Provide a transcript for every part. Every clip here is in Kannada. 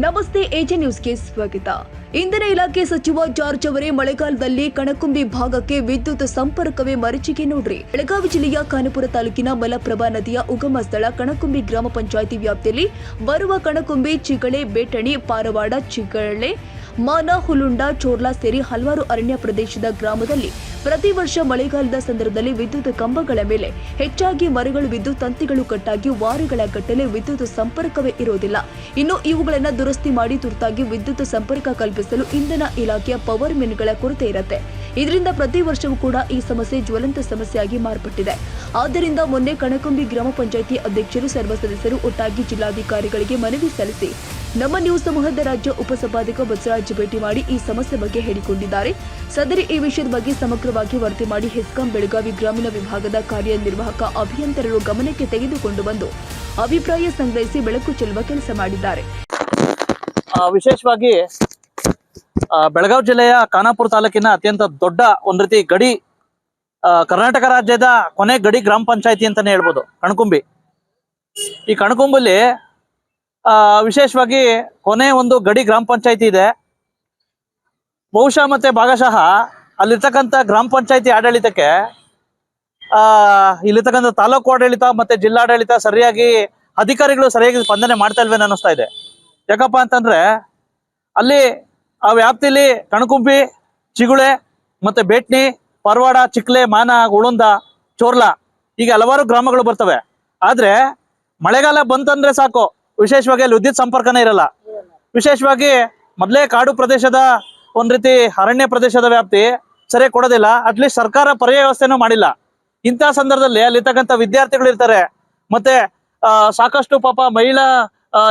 ನಮಸ್ತೆ ಎಜೆ ನ್ಯೂಸ್ಗೆ ಸ್ವಾಗತ. ಇಂಧನ ಇಲಾಖೆ ಸಚಿವ ಜಾರ್ಜ್ ಅವರೇ ಮಳೆಗಾಲದಲ್ಲಿ ಕಣಕುಂಬಿ ಭಾಗಕ್ಕೆ ವಿದ್ಯುತ್ ಸಂಪರ್ಕವೇ ಮರೀಚಿಕೆ ನೋಡ್ರಿ. ಬೆಳಗಾವಿ ಜಿಲ್ಲೆಯ ಖಾನಾಪುರ ತಾಲೂಕಿನ ಮಲಪ್ರಭಾ ನದಿಯ ಉಗಮ ಸ್ಥಳ ಕಣಕುಂಬಿ ಗ್ರಾಮ ಪಂಚಾಯಿತಿ ವ್ಯಾಪ್ತಿಯಲ್ಲಿ ಬರುವ ಕಣಕುಂಬಿ, ಚಿಗಳೆ, ಬೇಟಣಿ, ಪಾರವಾಡ, ಚಿಗಳೆ, ಮಾನ, ಹುಲುಂಡ, ಚೋರ್ಲಾ ಸೇರಿ ಹಲವಾರು ಅರಣ್ಯ ಪ್ರದೇಶದ ಗ್ರಾಮದಲ್ಲಿ ಪ್ರತಿ ವರ್ಷ ಮಳೆಗಾಲದ ಸಂದರ್ಭದಲ್ಲಿ ವಿದ್ಯುತ್ ಕಂಬಗಳ ಮೇಲೆ ಹೆಚ್ಚಾಗಿ ಮರಗಳು ಬಿದ್ದು ತಂತಿಗಳು ಕಟ್ಟಾಗಿ ವಾರಗಳ ಗಟ್ಟಲೆ ವಿದ್ಯುತ್ ಸಂಪರ್ಕವೇ ಇರೋದಿಲ್ಲ. ಇನ್ನು ಇವುಗಳನ್ನು ದುರಸ್ತಿ ಮಾಡಿ ತುರ್ತಾಗಿ ವಿದ್ಯುತ್ ಸಂಪರ್ಕ ಕಲ್ಪಿಸಲು ಇಂಧನ ಇಲಾಖೆಯ ಪವರ್ ಮೆನ್ಗಳ ಕೊರತೆ ಇರುತ್ತೆ. ಇದರಿಂದ ಪ್ರತಿ ವರ್ಷವೂ ಕೂಡ ಈ ಸಮಸ್ಯೆ ಜ್ವಲಂತ ಸಮಸ್ಯೆಯಾಗಿ ಮಾರ್ಪಟ್ಟಿದೆ. ಆದ್ದರಿಂದ ಮೊನ್ನೆ ಕಣಕುಂಬಿ ಗ್ರಾಮ ಪಂಚಾಯಿತಿ ಅಧ್ಯಕ್ಷರು ಸರ್ವ ಸದಸ್ಯರು ಒಟ್ಟಾಗಿ ಜಿಲ್ಲಾಧಿಕಾರಿಗಳಿಗೆ ಮನವಿ ಸಲ್ಲಿಸಿ ನಮ್ಮ ನ್ಯೂಸ್ ಸಮೂಹದ ರಾಜ್ಯ ಉಪಸಭಾಧ್ಯಕ್ಷ ಬಸವರಾಜ್ ಭೇಟಿ ಮಾಡಿ ಈ ಸಮಸ್ಯೆ ಬಗ್ಗೆ ಹೇಳಿಕೊಂಡಿದ್ದಾರೆ. ಸದರಿ ಈ ವಿಷಯದ ಬಗ್ಗೆ ಸಮಗ್ರವಾಗಿ ವರದಿ ಮಾಡಿ ಹೆಸ್ಕಾಂ ಬೆಳಗಾವಿ ಗ್ರಾಮೀಣ ವಿಭಾಗದ ಕಾರ್ಯನಿರ್ವಾಹಕ ಅಭಿಯಂತರರು ಗಮನಕ್ಕೆ ತೆಗೆದುಕೊಂಡು ಬಂದು ಅಭಿಪ್ರಾಯ ಸಂಗ್ರಹಿಸಿ ಬೆಳಕು ಚೆಲ್ಲುವ ಕೆಲಸ ಮಾಡಿದ್ದಾರೆ. ವಿಶೇಷವಾಗಿ ಬೆಳಗಾವಿ ಜಿಲ್ಲೆಯ ಖಾನಾಪುರ ತಾಲೂಕಿನ ಅತ್ಯಂತ ದೊಡ್ಡ ಒಂದ್ ರೀತಿ ಗಡಿ, ಕರ್ನಾಟಕ ರಾಜ್ಯದ ಕೊನೆ ಗಡಿ ಗ್ರಾಮ ಪಂಚಾಯತಿ ಅಂತಾನೆ ಹೇಳ್ಬೋದು ಕಣಕುಂಬಿ. ಈ ಕಣಕುಂಬಲ್ಲಿ ವಿಶೇಷವಾಗಿ ಕೊನೆ ಒಂದು ಗಡಿ ಗ್ರಾಮ ಪಂಚಾಯತಿ ಇದೆ. ಬಹುಶಃ ಮತ್ತೆ ಭಾಗಶಃ ಅಲ್ಲಿರ್ತಕ್ಕಂಥ ಗ್ರಾಮ ಪಂಚಾಯತಿ ಆಡಳಿತಕ್ಕೆ ಇಲ್ಲಿರ್ತಕ್ಕಂಥ ತಾಲೂಕು ಆಡಳಿತ ಮತ್ತೆ ಜಿಲ್ಲಾಡಳಿತ ಸರಿಯಾಗಿ ಅಧಿಕಾರಿಗಳು ಸರಿಯಾಗಿ ಸ್ಪಂದನೆ ಮಾಡ್ತಾ ಇಲ್ವೇನೋ ಅನ್ನಿಸ್ತಾ ಇದೆ. ಯಾಕಪ್ಪ ಅಂತಂದ್ರೆ ಅಲ್ಲಿ ಆ ವ್ಯಾಪ್ತಿಲಿ ಕಣಕುಂಬಿ, ಚಿಗುಳೆ ಮತ್ತೆ ಬೇಟ್ನಿ, ಪರವಾಡ, ಚಿಕ್ಲೆ, ಮಾನ, ಉಳುಂದ, ಚೋರ್ಲಾ ಹೀಗೆ ಹಲವಾರು ಗ್ರಾಮಗಳು ಬರ್ತವೆ. ಆದ್ರೆ ಮಳೆಗಾಲ ಬಂತಂದ್ರೆ ಸಾಕು, ವಿಶೇಷವಾಗಿ ಅಲ್ಲಿ ವಿದ್ಯುತ್ ಸಂಪರ್ಕನೇ ಇರಲ್ಲ. ವಿಶೇಷವಾಗಿ ಮೊದಲೇ ಕಾಡು ಪ್ರದೇಶದ ಒಂದ್ ರೀತಿ ಅರಣ್ಯ ಪ್ರದೇಶದ ವ್ಯಾಪ್ತಿ ಸರಿಯಾಗಿ ಕೊಡೋದಿಲ್ಲ. ಅಟ್ಲೀಸ್ಟ್ ಸರ್ಕಾರ ಪರ್ಯಾಯ ವ್ಯವಸ್ಥೆನೂ ಮಾಡಿಲ್ಲ. ಇಂತಹ ಸಂದರ್ಭದಲ್ಲಿ ಅಲ್ಲಿರ್ತಕ್ಕಂಥ ವಿದ್ಯಾರ್ಥಿಗಳು ಇರ್ತಾರೆ, ಮತ್ತೆ ಸಾಕಷ್ಟು ಪಾಪ ಮಹಿಳಾ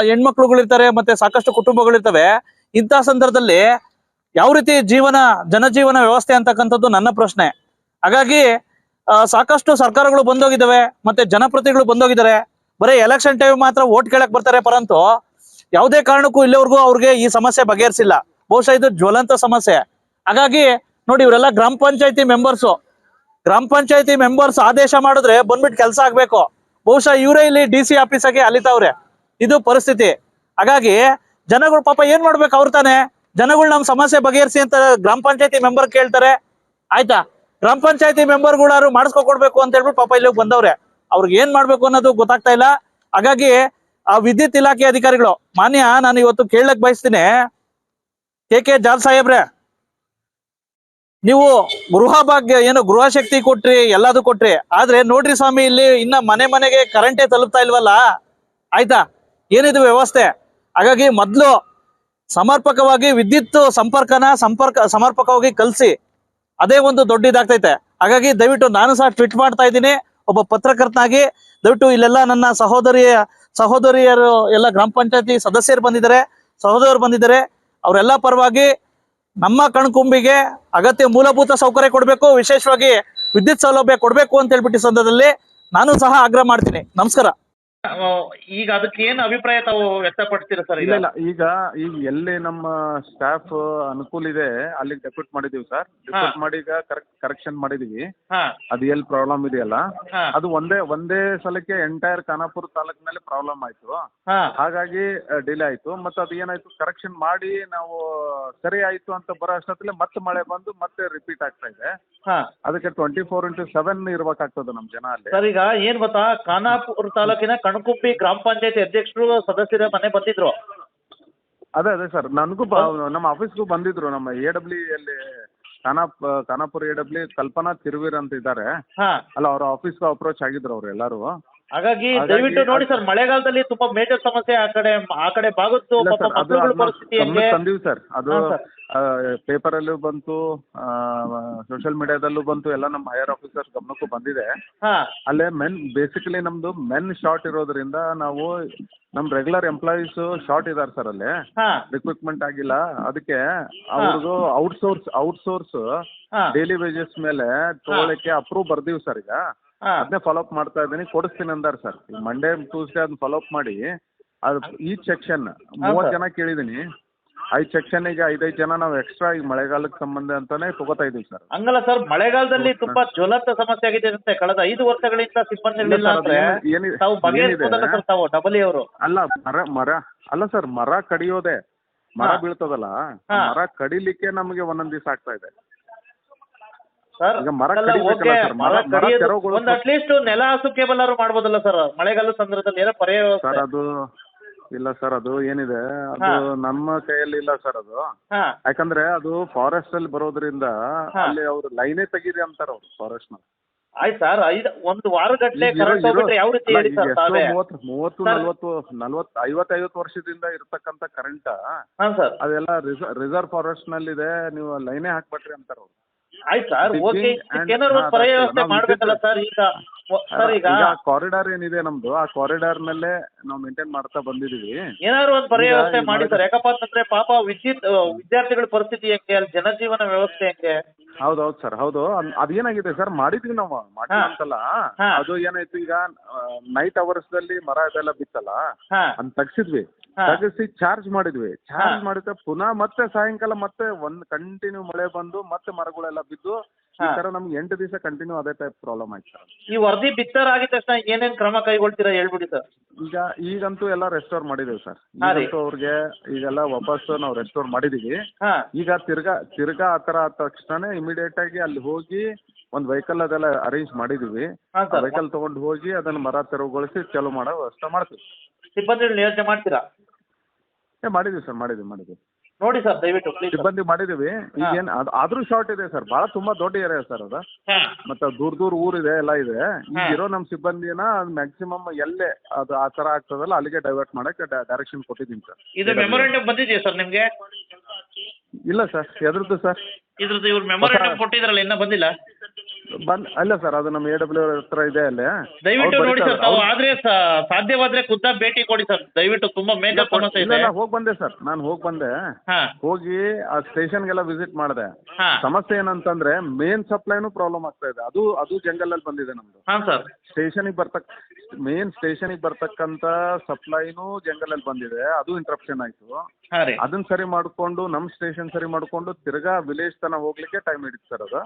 ಹೆಣ್ಮಕ್ಳುಗಳಿರ್ತಾರೆ, ಮತ್ತೆ ಸಾಕಷ್ಟು ಕುಟುಂಬಗಳಿರ್ತವೆ. ಇಂತಹ ಸಂದರ್ಭದಲ್ಲಿ ಯಾವ ರೀತಿ ಜನಜೀವನ ವ್ಯವಸ್ಥೆ ಅಂತಕ್ಕಂಥದ್ದು ನನ್ನ ಪ್ರಶ್ನೆ. ಹಾಗಾಗಿ ಸಾಕಷ್ಟು ಸರ್ಕಾರಗಳು ಬಂದೋಗಿದ್ದಾವೆ, ಮತ್ತೆ ಜನಪ್ರತಿನಿಧಿಗಳು ಬಂದೋಗಿದ್ದಾರೆ. ಬರೀ ಎಲೆಕ್ಷನ್ ಟೈಮ್ ಮಾತ್ರ ವೋಟ್ ಕೇಳಕ್ ಬರ್ತಾರೆ, ಪರಂತು ಯಾವುದೇ ಕಾರಣಕ್ಕೂ ಇಲ್ಲಿವರೆಗೂ ಅವ್ರಿಗೆ ಈ ಸಮಸ್ಯೆ ಬಗೆಹರಿಸಿಲ್ಲ. ಬಹುಶಃ ಇದು ಜ್ವಲಂತ ಸಮಸ್ಯೆ. ಹಾಗಾಗಿ ನೋಡಿ, ಇವರೆಲ್ಲ ಗ್ರಾಮ ಪಂಚಾಯತಿ ಮೆಂಬರ್ಸ್ ಆದೇಶ ಮಾಡಿದ್ರೆ ಬಂದ್ಬಿಟ್ಟು ಕೆಲಸ ಆಗ್ಬೇಕು. ಬಹುಶಃ ಇವರೇ ಇಲ್ಲಿ DC ಆಫೀಸಾಗೆ ಅಲಿತಾವ್ರೆ. ಇದು ಪರಿಸ್ಥಿತಿ. ಹಾಗಾಗಿ ಜನಗಳು ಪಾಪ ಏನ್ ಮಾಡ್ಬೇಕು? ಅವ್ರು ತಾನೆ ಜನಗಳು ನಮ್ ಸಮಸ್ಯೆ ಬಗೆಹರಿಸಿ ಅಂತ ಗ್ರಾಮ ಪಂಚಾಯತಿ ಮೆಂಬರ್ ಕೇಳ್ತಾರೆ. ಆಯ್ತಾ, ಗ್ರಾಮ ಪಂಚಾಯತಿ ಮೆಂಬರ್ಗಳಾರು ಮಾಡಿಸ್ಕೊಡ್ಬೇಕು ಅಂತ ಹೇಳ್ಬಿಟ್ಟು ಪಾಪ ಇಲ್ಲಿ ಬಂದವ್ರೆ. ಅವ್ರಿಗೆ ಏನ್ ಮಾಡ್ಬೇಕು ಅನ್ನೋದು ಗೊತ್ತಾಗ್ತಾ ಇಲ್ಲ. ಹಾಗಾಗಿ ಆ ವಿದ್ಯುತ್ ಇಲಾಖೆ ಅಧಿಕಾರಿಗಳು, ಮಾನ್ಯ ನಾನು ಇವತ್ತು ಕೇಳಕ್ ಬಯಸ್ತೀನಿ, ಕೆ ಜಾಲ್ ಸಾಹೇಬ್ರೆ, ನೀವು ಗೃಹ ಭಾಗ್ಯ ಏನು ಗೃಹ ಶಕ್ತಿ ಕೊಟ್ರಿ, ಎಲ್ಲದೂ ಕೊಟ್ರಿ. ಆದ್ರೆ ನೋಡ್ರಿ ಸ್ವಾಮಿ, ಇಲ್ಲಿ ಇನ್ನ ಮನೆಗೆ ಕರೆಂಟೇ ತಲುಪ್ತಾ ಇಲ್ವಲ್ಲ. ಆಯ್ತಾ, ಏನಿದು ವ್ಯವಸ್ಥೆ? ಹಾಗಾಗಿ ಮೊದ್ಲು ಸಮರ್ಪಕವಾಗಿ ವಿದ್ಯುತ್ ಸಮರ್ಪಕವಾಗಿ ಕಲ್ಸಿ, ಅದೇ ಒಂದು ದೊಡ್ಡ ಇದಾಗ್ತೈತೆ. ಹಾಗಾಗಿ ದಯವಿಟ್ಟು ನಾನು ಸಹ ಟ್ವೀಟ್ ಮಾಡ್ತಾ ಇದ್ದೀನಿ, ಒಬ್ಬ ಪತ್ರಕರ್ತನಾಗಿ. ದಯವಿಟ್ಟು ಇಲ್ಲೆಲ್ಲ ನನ್ನ ಸಹೋದರಿಯರು ಎಲ್ಲ ಗ್ರಾಮ ಪಂಚಾಯತಿ ಸದಸ್ಯರು ಬಂದಿದ್ದಾರೆ. ಅವರೆಲ್ಲ ಪರವಾಗಿ ನಮ್ಮ ಕಣಕುಂಬಿಗೆ ಅಗತ್ಯ ಮೂಲಭೂತ ಸೌಕರ್ಯ ಕೊಡಬೇಕು, ವಿಶೇಷವಾಗಿ ವಿದ್ಯುತ್ ಸೌಲಭ್ಯ ಕೊಡಬೇಕು ಅಂತ ಹೇಳ್ಬಿಟ್ಟು ಈ ಸಂದರ್ಭದಲ್ಲಿ ನಾನು ಸಹ ಆಗ್ರಹ ಮಾಡ್ತೀನಿ. ನಮಸ್ಕಾರ. ಈಗ ಅದಕ್ಕೆ ಏನು ಅಭಿಪ್ರಾಯ ತಾವು ವ್ಯಕ್ತಪಡಿಸ್ತೀರಾ ಸರ್? ಇಲ್ಲ, ಈಗ ಎಲ್ಲಿ ನಮ್ಮ ಸ್ಟಾಫ್ ಅನುಕೂಲ ಇದೆ ಅಲ್ಲಿಗೆ ಡೆಪ್ಯೂಟ್ ಮಾಡಿದೀವಿ ಸರ್. ಡೆಪ್ಯೂಟ್ ಮಾಡಿ ಈಗ ಕರೆಕ್ಷನ್ ಮಾಡಿದೀವಿ. ಅದು ಎಲ್ಲಿ ಪ್ರಾಬ್ಲಮ್ ಇದೆಯಲ್ಲ, ಅದು ಒಂದೇ ಸಲಕ್ಕೆ ಎಂಟೈರ್ ಖಾನಾಪುರ ತಾಲೂಕಿನಲ್ಲಿ ಪ್ರಾಬ್ಲಮ್ ಆಯ್ತು. ಹಾಗಾಗಿ ಡಿಲೇ ಆಯ್ತು. ಮತ್ತೆ ಅದು ಏನಾಯ್ತು, ಕರೆಕ್ಷನ್ ಮಾಡಿ ನಾವು ಸರಿ ಆಯ್ತು ಅಂತ ಬರೋ ಅಷ್ಟೊತ್ತಲ್ಲಿ ಮತ್ತೆ ಮಳೆ ಬಂದು ಮತ್ತೆ ರಿಪೀಟ್ ಆಗ್ತಾ ಇದೆ. ಅದಕ್ಕೆ 24/7 ಇರ್ಬೇಕಾಗ್ತದೆ ನಮ್ ಜನ ಅಲ್ಲಿ. ಸರ್, ಈಗ ಏನ್ ಗೊತ್ತಾ, ಖಾನಾಪುರ ತಾಲೂಕಿನ ಕಣಕುಂಬಿ ಗ್ರಾಮ ಪಂಚಾಯತಿ ಅಧ್ಯಕ್ಷರು ಸದಸ್ಯರ ಮನೆ ಬಂದಿದ್ರು. ಅದೇ ಸರ್, ನನಗೂ ನಮ್ಮ ಆಫೀಸ್ಗೂ ಬಂದಿದ್ರು. ನಮ್ಮ AW ಅಲ್ಲಿ ಖಾನಾಪುರ AW ಕಲ್ಪನಾ ತಿರುವೀರ್ ಅಂತ ಇದ್ದಾರೆ ಅಲ್ಲ, ಅವ್ರ ಆಫೀಸ್ಗೂ ಅಪ್ರೋಚ್ ಆಗಿದ್ರು ಅವ್ರು ಎಲ್ಲಾರು. ಹಾಗಾಗಿ ದಯವಿಟ್ಟು ನೋಡಿ ಸರ್, ಮಳೆಗಾಲದಲ್ಲಿ ತುಂಬಾ ಮೇಜರ್ ಸಮಸ್ಯೆ ಆ ಕಡೆ ಭಾಗದ್ದು ಪರಿಸ್ಥಿತಿ ತಂದೀವಿ ಸರ್. ಅದು ಪೇಪರ್ ಅಲ್ಲೂ ಬಂತು, ಸೋಷಿಯಲ್ ಮೀಡಿಯಾದಲ್ಲೂ ಬಂತು, ಎಲ್ಲ ನಮ್ಮ ಹೈಯರ್ ಆಫೀಸರ್ಸ್ ಗಮನಕ್ಕೂ ಬಂದಿದೆ. ಅಲ್ಲೇ ಬೇಸಿಕಲಿ ನಮ್ದು ಮೆನ್ ಶಾರ್ಟ್ ಇರೋದ್ರಿಂದ ನಾವು ನಮ್ ರೆಗ್ಯುಲರ್ ಎಂಪ್ಲಾಯೀಸ್ ಶಾರ್ಟ್ ಇದಾರೆ ಸರ್. ಅಲ್ಲಿ ರಿಕ್ರೂಟ್ಮೆಂಟ್ ಆಗಿಲ್ಲ. ಅದಕ್ಕೆ ಅವ್ರದ್ದು ಔಟ್ಸೋರ್ಸ್ ಡೈಲಿ ವೇಜಸ್ ಮೇಲೆ ತಗೊಳಕ್ಕೆ ಅಪ್ರೂವ್ ಬರ್ದೀವಿ ಸರ್. ಈಗ ಅದನ್ನೇ ಫಾಲೋ ಅಪ್ ಮಾಡ್ತಾ ಇದ್ದೀನಿ, ಕೊಡಿಸ್ತೀನಿ ಅಂದಾರೆ ಸರ್. ಮಂಡೇ ಟ್ಯೂಸ್ಡೇ ಅದನ್ನ ಫಾಲೋ ಅಪ್ ಮಾಡಿ, ಅದು ಈಚ್ ಸೆಕ್ಷನ್ 30 ಜನ ಕೇಳಿದೀನಿ. 5 ಸೆಕ್ಷನ್ಗೆ 5 ಜನ ನಾವು ಎಕ್ಸ್ಟ್ರಾ ಈಗ ಮಳೆಗಾಲಕ್ಕೆ ಸಂಬಂಧ ಅಂತಾನೆ ತಗೋತಾ ಇದೀವಿ ಸರ್. ಹಂಗಲ್ಲ ಸರ್, ಮಳೆಗಾಲದಲ್ಲಿ ತುಂಬಾ ಜ್ವಲಂತ ಸಮಸ್ಯೆ ಆಗಿದೆ ಅಂತೆ. ಕಳೆದ 5 ವರ್ಷಗಳಿಂದ ಸಿಬ್ಬಂದಿ ಇರಲಿಲ್ಲ ಅಂದ್ರೆ ತಾವು ಬಗೆಹರಿಸಬಹುದಲ್ಲ ಸರ್ ತಾವು ಡಬಲಿ ಅವರು? ಅಲ್ಲ ಮರ ಅಲ್ಲ ಸರ್, ಮರ ಕಡಿಯೋದೆ, ಮರ ಬೀಳ್ತದಲ್ಲ, ಮರ ಕಡಿಲಿಕ್ಕೆ ನಮಗೆ ಒಂದೊಂದ್ ದಿವಸ ಆಗ್ತಾ ಇದೆ ಸರ್. ಈಗ ಮರ ಕಡಿಬೇಕಲ್ಲ ಸರ್, ಮರ ತೆರವುಗಳು ಒಂದು ಅಟ್ಲೀಸ್ಟ್ ನೆಲ ಹಾಸೋಕೆ ಬಲ್ಲಾರು ಮಾಡ್ಬೋದಲ್ಲ ಸರ್ ಮಳೆಗಾಲ ಸಂದರ್ಭದಲ್ಲಿ, ಏನೋ ಪರ್ಯಾಯ ಸರ್. ಅದು ಇಲ್ಲ ಸರ್, ಅದು ಏನಿದೆ ಅದು ನಮ್ಮ ಕೈಯಲ್ಲಿ ಇಲ್ಲ ಸರ್ ಅದು. ಯಾಕಂದ್ರೆ ಅದು ಫಾರೆಸ್ಟ್ ಅಲ್ಲಿ ಬರೋದ್ರಿಂದ ಅಲ್ಲಿ ಅವ್ರು ಲೈನೇ ತೆಗೀರಿ ಅಂತಾರ ಅವ್ರು ಫಾರೆಸ್ಟ್ ನ. ಆಯ್ತು ಸರ್, 1 ವಾರಗಟ್ಟಲೆ ಕರೆಂಟ್ ಹೋಗ್ಬಿಟ್ರೆ ಯಾವ ರೀತಿ ಹೇಳಿ ಸರ್ ತಾವೇ? 50 ವರ್ಷದಿಂದ ಇರ್ತಕ್ಕಂಥ ಕರೆಂಟ್ ಅದೆಲ್ಲ ರಿಸರ್ವ್ ಫಾರೆಸ್ಟ್ ನಲ್ಲಿ ಇದೆ, ನೀವು ಲೈನೇ ಹಾಕ್ಬಿಟ್ರಿ ಅಂತಾರ ಅವ್ರು. ಆಯ್ತು ಸರ್, ಓಕೆ, ಏನಾದ್ರು ಒಂದು ಪರ್ಯಾಯ ವ್ಯವಸ್ಥೆ ಮಾಡ್ಬೇಕಲ್ಲ ಸರ್. ಈಗ ಕಾರಿಡಾರ್ ಏನಿದೆ ನಮ್ದು, ಆ ಕಾರಿಡಾರ್ ನಲ್ಲೇ ನಾವು ಮೇಂಟೈನ್ ಮಾಡ್ತಾ ಬಂದಿದೀವಿ. ಏನಾದ್ರು ಒಂದು ಪರ್ಯಾಯ ವ್ಯವಸ್ಥೆ ಮಾಡಿ ಸರ್. ಯಾಕಪ್ಪ ಅಂತಂದ್ರೆ ಪಾಪ ವಿದ್ಯಾರ್ಥಿಗಳ ಪರಿಸ್ಥಿತಿ ಹೆಂಗೆ, ಅಲ್ಲಿ ಜನಜೀವನ ವ್ಯವಸ್ಥೆ ಹೆಂಗೆ? ಹೌದೌದು ಸರ್, ಹೌದು. ಅದೇನಾಗಿದೆ ಸರ್, ಮಾಡಿದ್ವಿ ನಾವು, ಮಾಡಿದ್ವಿ ಅಂತಲ್ಲ, ಅದು ಏನಾಯ್ತು ಈಗ ನೈಟ್ ಅವರ್ಸ್ ದಲ್ಲಿ ಮರ ಇದೆಲ್ಲ ಬಿತ್ತಲ್ಲ, ಅದ್ ತೆಗ್ಸಿದ್ವಿ, ತೆಗಿಸಿ ಚಾರ್ಜ್ ಮಾಡಿದ್ವಿ. ಚಾರ್ಜ್ ಮಾಡಿದ್ರೆ ಪುನಃ ಮತ್ತೆ ಸಾಯಂಕಾಲ ಮತ್ತೆ ಕಂಟಿನ್ಯೂ ಮಳೆ ಬಂದು ಮತ್ತೆ ಮರಗಳೆಲ್ಲ ಬಿದ್ದು ಈ ತರ ನಮ್ಗೆ 8 ದಿವಸ ಕಂಟಿನ್ಯೂ ಅದೇ ಟೈಪ್ ಪ್ರಾಬ್ಲಮ್ ಆಯ್ತು ಸರ್. ಈ ವರದಿ ಬಿತ್ತರ ಆಗಿದ ತಕ್ಷಣ ಏನೇನ್ ಕ್ರಮ ಕೈಗೊಳ್ತೀರಾ ಹೇಳ್ಬಿಡಿ ಸರ್. ಈಗಂತೂ ಎಲ್ಲ ರೆಸ್ಟೋರ್ ಮಾಡಿದೀವಿ ಸರ್. ಈಗಂತೂ ಅವ್ರಿಗೆ ಈಗೆಲ್ಲ ವಾಪಸ್ ನಾವು ರೆಸ್ಟೋರ್ ಮಾಡಿದೀವಿ. ಈಗ ತಿರ್ಗಾ ಆತರ ಆದ ತಕ್ಷಣ ಇಮಿಡಿಯೇಟ್ ಆಗಿ ಅಲ್ಲಿ ಹೋಗಿ ಒಂದ್ ವೆಹಿಕಲ್ ಅದೆಲ್ಲ ಅರೇಂಜ್ ಮಾಡಿದೀವಿ. ವೆಹಿಕಲ್ ತಗೊಂಡು ಹೋಗಿ ಅದನ್ನ ಮರ ತೆರವುಗೊಳಿಸಿ ಚಾಲೂ ಮಾಡೋ ವ್ಯವಸ್ಥೆ ಮಾಡ್ತೀವಿ. ಸಿಬ್ಬಂದಿ ನಿಯೋಜನೆ ಮಾಡ್ತೀರಾ? ಮಾಡಿದೀವಿ ಸರ್, ಮಾಡಿದೀವಿ ನೋಡಿ ಸರ್, ದಯವಿಟ್ಟು ಸಿಬ್ಬಂದಿ ಮಾಡಿದೀವಿ. ಈಗೇನ್ ಆದ್ರೂ ಶಾರ್ಟ್ ಇದೆ ಸರ್, ಬಹಳ ತುಂಬಾ ದೊಡ್ಡ ಏರಿಯಾ ಸರ್ ಅದು, ಮತ್ತೆ ದೂರ ಊರಿದೆ ಎಲ್ಲ ಇದೆ. ಈಗ ಇರೋ ನಮ್ ಸಿಬ್ಬಂದಿನ ಮ್ಯಾಕ್ಸಿಮಮ್ ಎಲ್ಲೇ ಅದು ಆ ತರ ಆಗ್ತದಲ್ಲ ಅಲ್ಲಿಗೆ ಡೈವರ್ಟ್ ಮಾಡಕ್ಕೆ ಡೈರೆಕ್ಷನ್ ಕೊಟ್ಟಿದ್ದೀನಿ ಸರ್. ಇದು ಮೆಮೊರಾಂಡಮ್ ಬಂದಿದೆಯಾ ಸರ್ ನಿಮ್ಗೆ? ಇಲ್ಲ ಸರ್, ಎದ್ರದ್ದು ಸರ್? ಇದ್ರದ್ದು ಇವ್ರು ಮೆಮೊರಾಂಡಮ್ ಕೊಟ್ಟಿದ್ರಲ್ಲ, ಇನ್ನ ಬಂದಿಲ್ಲ? ಅಲ್ಲ ಸರ್, ಅದು ನಮ್ಮ AW ಹತ್ರ ಇದೆ ಅಲ್ಲೇ. ದಯವಿಟ್ಟು ನೋಡಿ ಸರ್, ತಾವು ಆದ್ರೆ ಸಾಧ್ಯವಾದ್ರೆ ಖುದ್ದಾಗಿ ಭೇಟಿ ಕೊಡಿ ಸರ್ ದಯವಿಟ್ಟು. ತುಂಬಾ ಮೇಜರ್ ಸಮಸ್ಯೆ ಇದೆ. ಹೋಗಿ ಬಂದೆ ಸರ್, ನಾನು ಹೋಗಿ ಆ ಸ್ಟೇಷನ್ಗೆಲ್ಲ ವಿಸಿಟ್ ಮಾಡಿದೆ. ಸಮಸ್ಯೆ ಏನಂತಂದ್ರೆ ಮೇನ್ ಸಪ್ಲೈನು ಪ್ರಾಬ್ಲಮ್ ಆಗ್ತಾ ಇದೆ. ಅದು ಜಂಗಲ್ ಅಲ್ಲಿ ಬಂದಿದೆ ನಮ್ದು. ಸ್ಟೇಷನಿಗೆ ಬರ್ತಕ್ಕಂತ ಸಪ್ಲೈನು ಜಂಗಲ್ ಅಲ್ಲಿ ಬಂದಿದೆ, ಅದು ಇಂಟ್ರಪ್ಷನ್ ಆಯ್ತು. ಅದನ್ನ ಸರಿ ಮಾಡ್ಕೊಂಡು ನಮ್ ಸ್ಟೇಷನ್ ಸರಿ ಮಾಡ್ಕೊಂಡು ತಿರ್ಗಾ ವಿಲೇಜ್ ತನ ಹೋಗ್ಲಿಕ್ಕೆ ಟೈಮ್ ಹಿಡಿತು ಸರ್ ಅದು.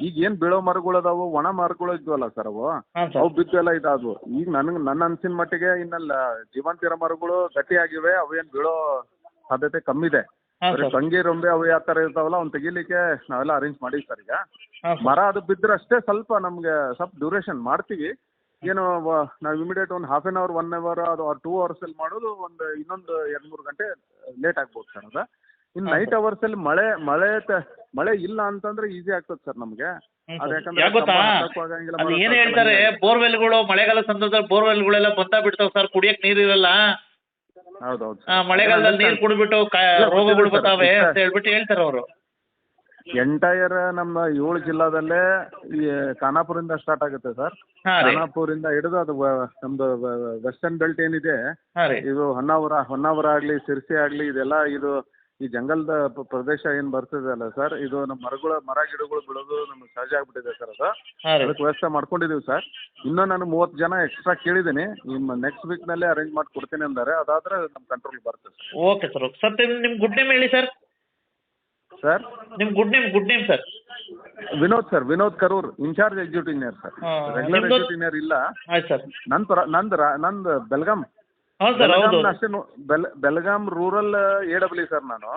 ಈಗ ಏನ್ ಬೀಳೋ ಮರಗಳು ಅದಾವು, ಒಣ ಮರಗಳು ಇದ್ವಲ್ಲ ಸರ್, ಅವು ಬಿದ್ದು ಎಲ್ಲ ಇದಾದ್ವು. ಈಗ ನನ್ನ ಅನ್ಸಿನ ಮಟ್ಟಿಗೆ ಇನ್ನಲ್ಲ ಜೀವಂತ ಇರೋ ಮರಗಳು ಗಟ್ಟಿ ಆಗಿವೆ, ಅವೇನ್ ಬೀಳೋ ಸಾಧ್ಯತೆ ಕಮ್ಮಿ ಇದೆ. ತಂಗಿ ರೊಂಬೆ ಅವು ಯಾವ ತರ ಇರ್ತಾವಲ್ಲ ಅವ್ನ ತೆಗಿಲಿಕ್ಕೆ ನಾವೆಲ್ಲ ಅರೇಂಜ್ ಮಾಡಿವಿ ಸರ್. ಈಗ ಮರ ಅದು ಬಿದ್ರೆ ಅಷ್ಟೇ ಸ್ವಲ್ಪ ನಮ್ಗೆ ಸ್ವಲ್ಪ ಡ್ಯೂರೇಷನ್ ಮಾಡ್ತೀವಿ. ಏನು ನಾವು ಇಮಿಡಿಯೇಟ್ ಒಂದು ಹಾಫ್ ಆನ್ ಅವರ್ 1 ಅವರ್ ಅದು 2 ಅವರ್ಸ್ ಅಲ್ಲಿ ಮಾಡೋದು, ಇನ್ನೊಂದು 2-3 ಗಂಟೆ ಲೇಟ್ ಆಗ್ಬೋದು ಸರ್ ಅದು. ಇನ್ನು ನೈಟ್ ಅವರ್ಸ್ ಅಲ್ಲಿ ಮಳೆ ಇಲ್ಲ ಅಂತಂದ್ರೆ ಈಸಿ ಆಗ್ತದೆ ಸರ್ ನಮ್ಗೆ. ಏನ್ ಹೇಳ್ತಾರೆ, ಬೋರ್ವೆಲ್ಗಳು ಮಳೆಗಾಲ ಸಂದರ್ಭದಲ್ಲಿ ಬೋರ್ವೆಲ್ಗಳೆಲ್ಲ ಬಂದ ಬಿಡ್ತಾವ ಸರ್, ಕುಡಿಯಕ್ ನೀರ್ ಇರಲ್ಲ. ಹೌದೌದು, ಮಳೆಗಾಲದಲ್ಲಿ ನೀರ್ ಕುಡಿದ್ಬಿಟ್ಟು ರೋಗಗಳು ಬರ್ತಾವೆ ಅಂತ ಹೇಳ್ಬಿಟ್ಟು ಹೇಳ್ತಾರೆ ಅವರು. ಎಂಟೈರ್ ನಮ್ಮ 7 ಜಿಲ್ಲಾದಲ್ಲೇ ಈ ಖಾನಾಪುರಿಂದ ಸ್ಟಾರ್ಟ್ ಆಗುತ್ತೆ ಸರ್. ಖಾನಾಪುರಿಂದ ಹಿಡಿದು ಅದು ನಮ್ದು ವೆಸ್ಟರ್ನ್ ಬೆಲ್ಟ್ ಏನಿದೆ, ಇದು ಹೊನ್ನಾವರ ಆಗ್ಲಿ, ಸಿರ್ಸಿ ಆಗ್ಲಿ, ಇದೆಲ್ಲ ಇದು ಈ ಜಂಗಲ್ದ ಪ್ರದೇಶ ಏನ್ ಬರ್ತದೆ ಅಲ್ಲ ಸರ್, ಇದು ನಮ್ಮ ಮರ ಗಿಡಗಳು ಬಿಡೋದು ನಮ್ಗೆ ಸಹಜ ಆಗ್ಬಿಟ್ಟಿದೆ ಸರ್. ಅದಕ್ಕೆ ವ್ಯವಸ್ಥೆ ಮಾಡ್ಕೊಂಡಿದೀವಿ ಸರ್. ಇನ್ನೂ ನಾನು 30 ಜನ ಎಕ್ಸ್ಟ್ರಾ ಕೇಳಿದ್ದೀನಿ, ನೆಕ್ಸ್ಟ್ ವೀಕ್ ನಲ್ಲೇ ಅರೇಂಜ್ ಮಾಡಿ ಕೊಡ್ತೀನಿ ಅಂದಾರೆ. ಅದಾದ್ರೆ ನಮ್ಮ ಕಂಟ್ರೋಲ್ ಬರ್ತದೆ. Okay sir. ನಿಮ್ ಗುಡ್ ನೇಮ್ ಹೇಳಿ ಸರ್. ಸರ್ ನಿಮ್ good name sir? Vinod Karur, in-charge executive engineer sir. Regular executive engineer ಇಲ್ಲ. ಆಯ್ತು ಸರ್. ನಂದು ಬೆಲ್ಗಾಮ್ ಅಷ್ಟೇ, ಬೆಲ್ಗಾಂ ರೂರಲ್ AW ಸರ್. ನಾನು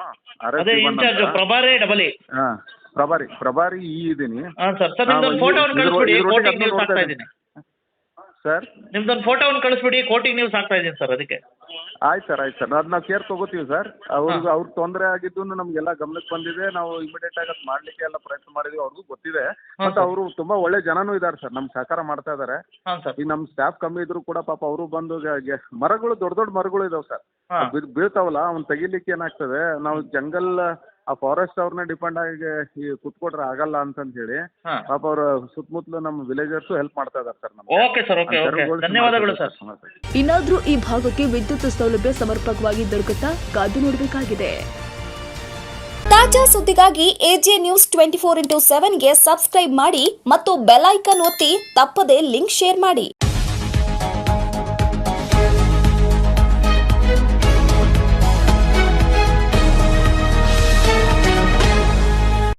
ಪ್ರಭಾರಿ ಇದ್ದೀನಿ ಸರ್. ನಿಮ್ದೊಂದು ಫೋಟೋವನ್ನು ಕಳಿಸ್ಬಿಡಿ, ಕೋಟಿಂಗ್ ನ್ಯೂಸ್ ಆಗ್ತಾ ಇದ್ದೀನಿ ಸರ್. ಅದಕ್ಕೆ ಆಯ್ತು ಸರ್. ಅದು ನಾವು ಕೇರ್ ತಗೋತೀವಿ ಸರ್. ಅವ್ರಿಗೆ ತೊಂದರೆ ಆಗಿದ್ದು ನಮ್ಗೆಲ್ಲ ಗಮನಕ್ಕೆ ಬಂದಿದೆ. ನಾವು ಇಮಿಡಿಯೇಟ್ ಆಗಿ ಅದು ಮಾಡ್ಲಿಕ್ಕೆ ಎಲ್ಲ ಪ್ರಯತ್ನ ಮಾಡಿದ್ವಿ. ಅವ್ರಿಗೂ ಗೊತ್ತಿದೆ. ಮತ್ತೆ ಅವರು ತುಂಬಾ ಒಳ್ಳೆ ಜನನೂ ಇದಾರೆ ಸರ್, ನಮ್ಗೆ ಸಹಕಾರ ಮಾಡ್ತಾ ಇದಾರೆ. ಈಗ ನಮ್ ಸ್ಟಾಫ್ ಕಮ್ಮಿ ಇದ್ರು ಕೂಡ ಪಾಪ ಅವರು ಬಂದು ಮರಗಳು ದೊಡ್ಡ ಮರಗಳು ಇದಾವೆ ಸರ್, ಬೀಳ್ತಾವಲ್ಲ, ಅವ್ನ್ ತೆಗಿಲಿಕ್ಕೆ ಏನಾಗ್ತದೆ, ನಾವು ಜಂಗಲ್ ಆ ಫಾರೆಸ್ಟ್ ಅವ್ರನ್ನ ಡಿಪೆಂಡ್ ಆಗಿ ಕುತ್ಕೊಟ್ರೆ ಆಗಲ್ಲ ಅಂತಂತ ಹೇಳಿ ಪಾಪ ಅವ್ರ ಸುತ್ತಮುತ್ತಲು ನಮ್ಮ ವಿಲೇಜರ್ಸ್ ಹೆಲ್ಪ್ ಮಾಡ್ತಾ ಇದಾರೆ ಸರ್. ಓಕೆ ಸರ್, ಧನ್ಯವಾದಗಳು ಸರ್. ಇನ್ನಾದ್ರೂ ಈ ಭಾಗಕ್ಕೆ ವಿದ್ಯುತ್ ಸೌಲಭ್ಯ ಸಮರ್ಪಕವಾಗಿ ದೊರಕುತ್ತಾ ಕಾದು ನೋಡಬೇಕಾಗಿದೆ. ತಾಜಾ ಸುದ್ದಿಗಾಗಿ AJ News 24/7 ಗೆ ಸಬ್ಸ್ಕ್ರೈಬ್ ಮಾಡಿ ಮತ್ತು ಬೆಲ್ ಐಕಾನ್ ಒತ್ತಿ ತಪ್ಪದೇ ಲಿಂಕ್ ಶೇರ್ ಮಾಡಿ.